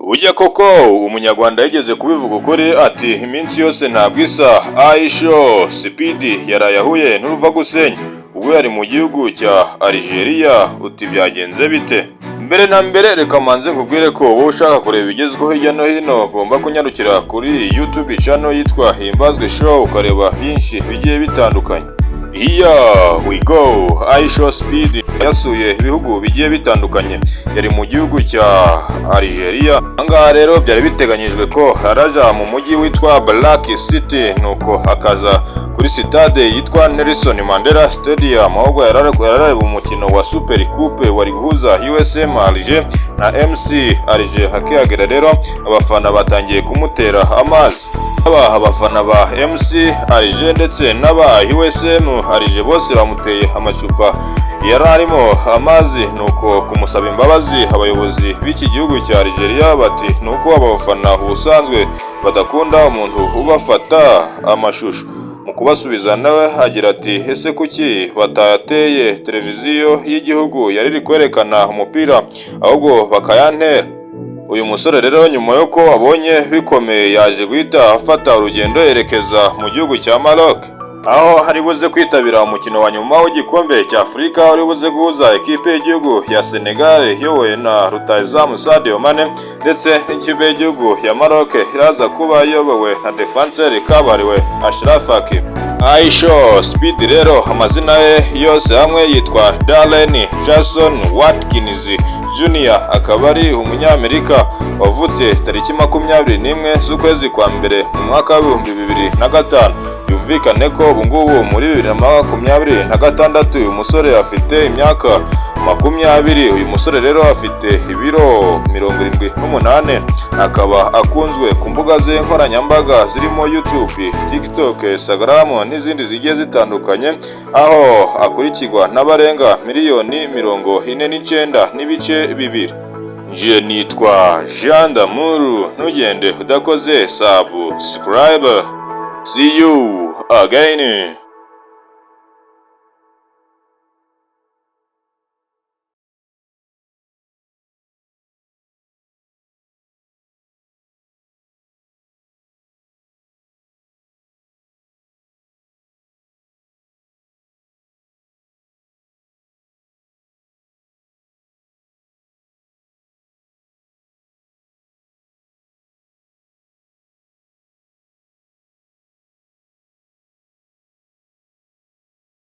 Burya koko umunyarwanda yigeze kubivuga ukuri ati iminsi yose ntabwo isa. Aisho Speed yaraye ahuye n'uruva gusenya ubwo yari mu gihugu cya Algeria. Uti byagenze bite? Mbere na mbere reka manze nkubwire ko wowe ushaka kureba ibigezweho hirya no hino ugomba kunyarukira kuri YouTube channel yitwa Himbazwe Show ukareba byinshi bigiye bitandukanye. Here we go. Aisho Speed yasuye ibihugu bigiye bitandukanye, yari mu gihugu cya Algeria. Angaha rero byari biteganyijwe ko haraja mu mujyi witwa Black City, nuko akaza kuri stade yitwa Nelson Mandela Stadium, ahubwo yarareba umukino wa Super Coupe wari guhuza USM Alger na MC Alger. Hakihagera rero abafana batangiye kumutera amazi. Abafana ba MC Alger ndetse n'aba USM Alger bose bamuteye amacupa yari arimo amazi, nuko kumusaba imbabazi abayobozi b'iki gihugu cya Algeria bati nuko abafana ubusanzwe badakunda umuntu ubafata amashusho. Mu kubasubiza nawe agira ati ese kuki batateye televiziyo y'igihugu yari iri kwerekana umupira ahubwo bakayantera? Uyu musore rero nyuma yuko abonye bikomeye yaje guhita afata urugendo yerekeza mu gihugu cya Maroc, aho hari buze kwitabira umukino wa nyuma w'igikombe cya Afurika wari buze guhuza ekipe y'igihugu ya Senegal iyobowe na rutahizamu Sadio Mane ndetse n'ikipe y'igihugu ya Maroc iraza kuba iyobowe na defenseur kabariwe Achraf Hakimi. Aisho Speed rero amazina ye yose hamwe yitwa Darren Jason Watkins Junior, akaba ari umunyamerika wavutse tariki 21 z'ukwezi kwa mbere mu mwaka wa 2005. Yumvikane ko ubu ngubu muri 2026 uyu musore afite imyaka 20. Uyu musore rero afite ibiro 78, akaba akunzwe ku mbuga ze nkoranyambaga zirimo YouTube, TikTok, Instagram n'izindi zigiye zitandukanye, aho akurikirwa n'abarenga miliyoni 49 n'ibice bibiri. Nje nitwa Jean D'Amour, ntugende udakoze subscribe. See you again.